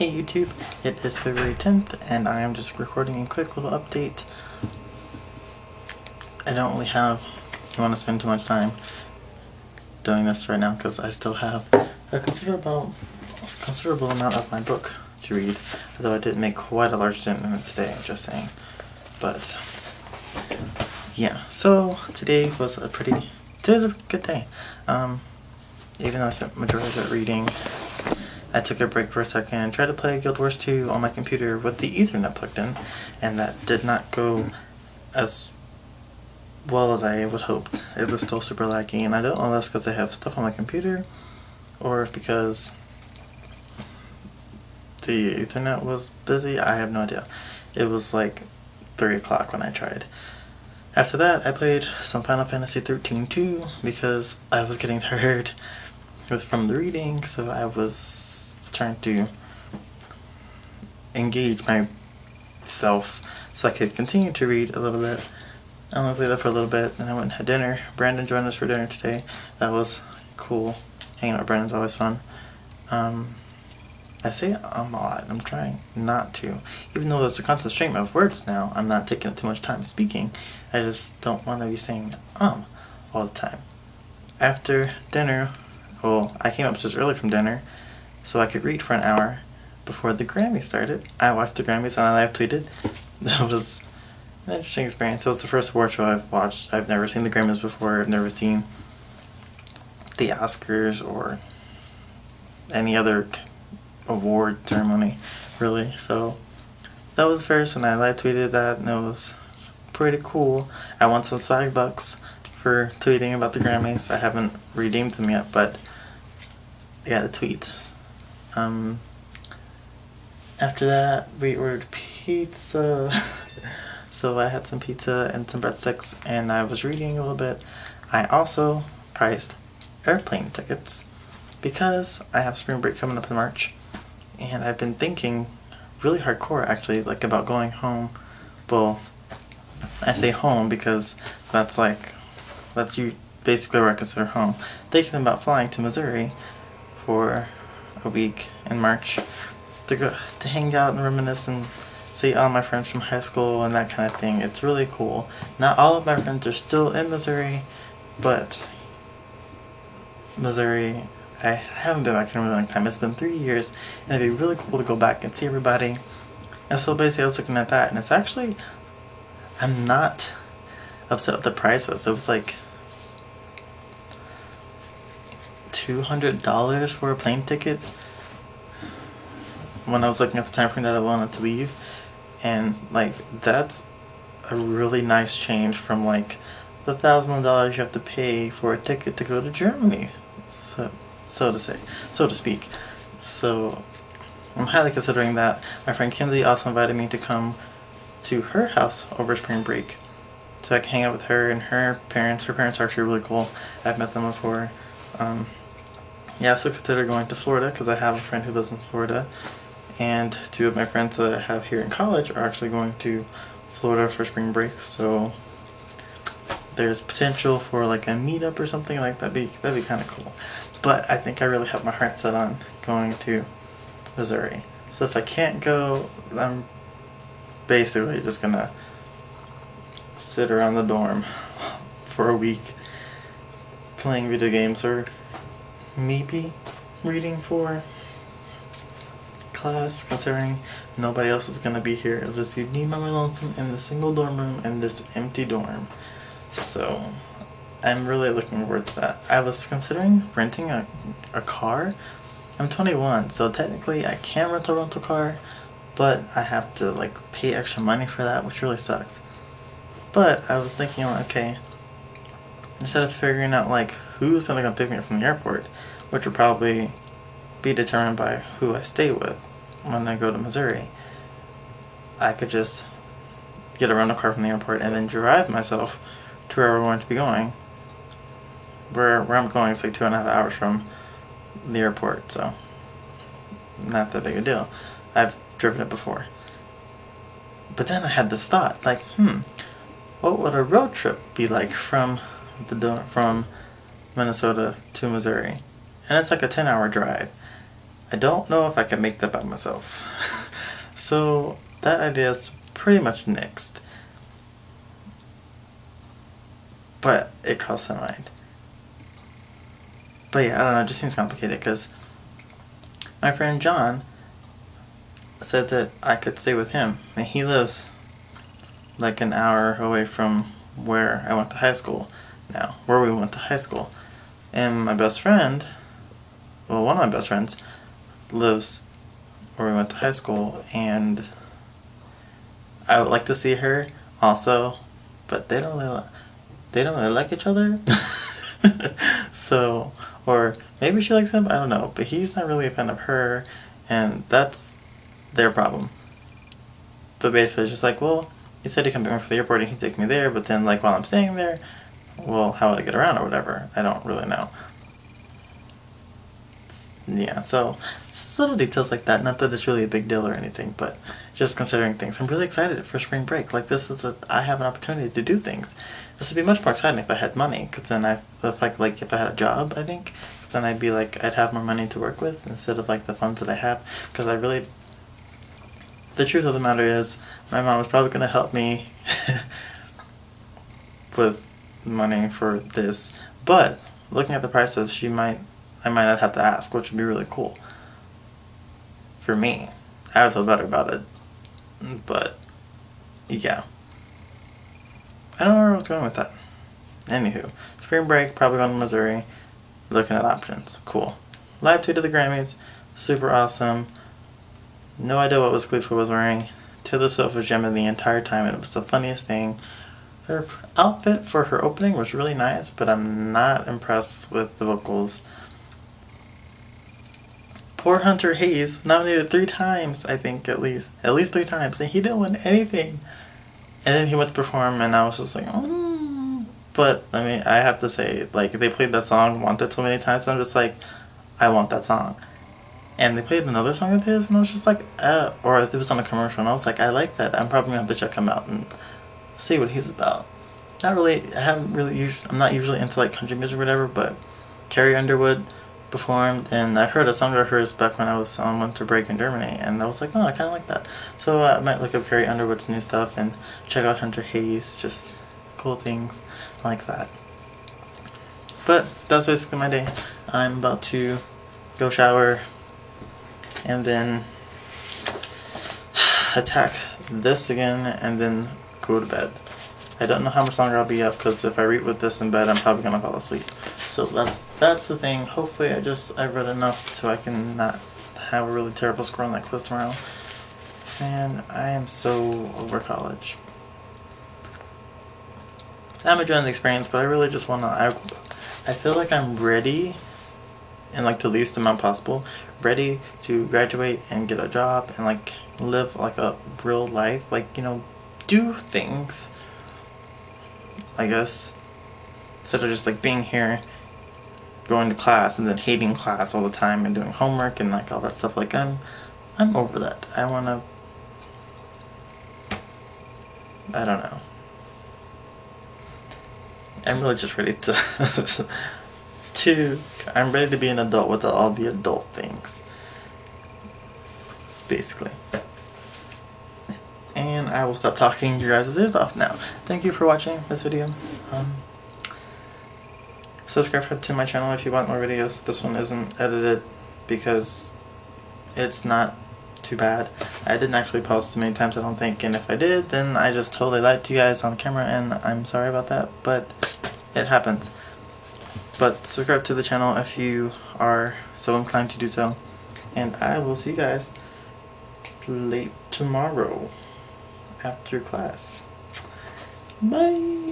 Hey YouTube, it is February 10th and I am just recording a quick little update. I don't really want to spend too much time doing this right now because I still have a considerable amount of my book to read, although I did make quite a large dent in it today, just saying. But yeah, so today was a good day. Even though I spent majority of it reading, I took a break for a second and tried to play Guild Wars 2 on my computer with the Ethernet plugged in, and that did not go as well as I would hope. It was still super laggy, and I don't know if that's because I have stuff on my computer or if because the Ethernet was busy. I have no idea. It was like 3 o'clock when I tried. After that, I played some Final Fantasy 13 too because I was getting tired from the reading, so I was trying to engage myself so I could continue to read a little bit. I'm gonna play that for a little bit, then I went and had dinner. Brandon joined us for dinner today. That was cool. Hanging out with Brandon's always fun. I say a lot. I'm trying not to. Even though there's a constant stream of words now, I'm not taking up too much time speaking. I just don't want to be saying all the time. After dinner, well, I came upstairs early from dinner so I could read for an hour before the Grammys started. I watched the Grammys and I live tweeted. That was an interesting experience. It was the first award show I've watched. I've never seen the Grammys before. I've never seen the Oscars or any other award ceremony, really. So that was first, and I live tweeted that, and it was pretty cool. I won some swag bucks for tweeting about the Grammys. I haven't redeemed them yet, but I got a tweet. After that, we ordered pizza. So I had some pizza and some breadsticks, and I was reading a little bit. I also priced airplane tickets because I have spring break coming up in March, and I've been thinking really hardcore actually, like, about going home. Well, I say home because that's you basically where I consider home. Thinking about flying to Missouri for a week in March to hang out and reminisce and see all my friends from high school and that kind of thing. It's really cool. Not all of my friends are still in Missouri, but Missouri, I haven't been back in a really long time. It's been 3 years, and it'd be really cool to go back and see everybody. And so basically I was looking at that, and it's actually, I'm not upset with the prices. It was like $200 for a plane ticket when I was looking at the time frame that I wanted to leave, and like that's a really nice change from like the $1,000 you have to pay for a ticket to go to Germany, so to speak. So I'm highly considering that. My friend Kinsey also invited me to come to her house over spring break so I can hang out with her and her parents. Her parents are actually really cool. I've met them before. Yeah, I also consider going to Florida because I have a friend who lives in Florida, and 2 of my friends that I have here in college are actually going to Florida for spring break, so there's potential for like a meetup or something like that. That'd be kind of cool. But I think I really have my heart set on going to Missouri. So if I can't go, I'm basically just gonna sit around the dorm for a week playing video games or maybe reading for class, considering nobody else is gonna be here. It'll just be me by my lonesome in the single dorm room in this empty dorm. So I'm really looking forward to that. I was considering renting a car. I'm 21, so technically I can rent a rental car, but I have to like pay extra money for that, which really sucks. But I was thinking, okay, instead of figuring out like who's gonna come pick me up from the airport, which will probably be determined by who I stay with when I go to Missouri, I could just get a rental car from the airport and then drive myself to wherever I want to be going. Where I'm going is like 2.5 hours from the airport, so not that big a deal. I've driven it before. But then I had this thought, like, what would a road trip be like from Minnesota to Missouri? And it's like a 10-hour drive. I don't know if I can make that by myself. So that idea is pretty much nixed. But it crossed my mind. But yeah, I don't know, it just seems complicated because my friend John said that I could stay with him. And he lives like an hour away from where I went to high school now, where we went to high school. And my best friend, well, one of my best friends lives where we went to high school, and I would like to see her also, but they don't really like each other. So, or maybe she likes him, I don't know, but he's not really a fan of her, and that's their problem. But basically it's just like, well, he said he come back from the airport and he'd take me there, but then like while I'm staying there, well, how would I get around or whatever? I don't really know. Yeah, so it's little details like that. Not that it's really a big deal or anything, but just considering things. I'm really excited for spring break. Like I have an opportunity to do things. This would be much more exciting if I had money, because then if I had a job, I think, because then I'd be like, I'd have more money to work with instead of like the funds that I have. Because the truth of the matter is, my mom is probably going to help me with money for this, but looking at the prices, I might not have to ask, which would be really cool for me. I would feel better about it, but yeah, I don't know where I was going with that. Anywho, spring break, probably going to Missouri, looking at options. Cool. Live tweet of the Grammys, super awesome. No idea what Wiz Khalifa was wearing. Taylor Swift was jamming the entire time, and it was the funniest thing. Her outfit for her opening was really nice, but I'm not impressed with the vocals. Poor Hunter Hayes, nominated 3 times, I think, at least 3 times, and he didn't win anything. And then he went to perform, and I was just like, But, I mean, I have to say, like, they played that song Wanted so many times, and I'm just like, I want that song. And they played another song of his, and I was just like, or it was on a commercial, and I was like, I like that. I'm probably going to have to check him out and see what he's about. I'm not usually into, like, country music or whatever, but Carrie Underwood performed, and I heard a song of hers back when I was on winter break in Germany, and I was like, oh, I kind of like that. So I might look up Carrie Underwood's new stuff and check out Hunter Hayes, just cool things like that. But that's basically my day. I'm about to go shower and then attack this again and then go to bed. I don't know how much longer I'll be up, because if I read with this in bed, I'm probably gonna fall asleep. So that's the thing. Hopefully I read enough so I can not have a really terrible score on that quiz tomorrow. And I am so over college. I'm enjoying the experience, but I really just wanna, I feel like I'm ready, in like the least amount possible, ready to graduate and get a job and like live like a real life, like, you know, do things, I guess, instead of just like being here, going to class and then hating class all the time and doing homework and like all that stuff. Like I'm over that. I don't know. I'm really just ready to I'm ready to be an adult with all the adult things, basically. And I will stop talking your guys' ears off now. Thank you for watching this video. Subscribe to my channel if you want more videos. This one isn't edited because it's not too bad. I didn't actually pause too many times, I don't think, and if I did, then I just totally lied to you guys on camera, and I'm sorry about that, but it happens. But subscribe to the channel if you are so inclined to do so, and I will see you guys late tomorrow after class. Bye!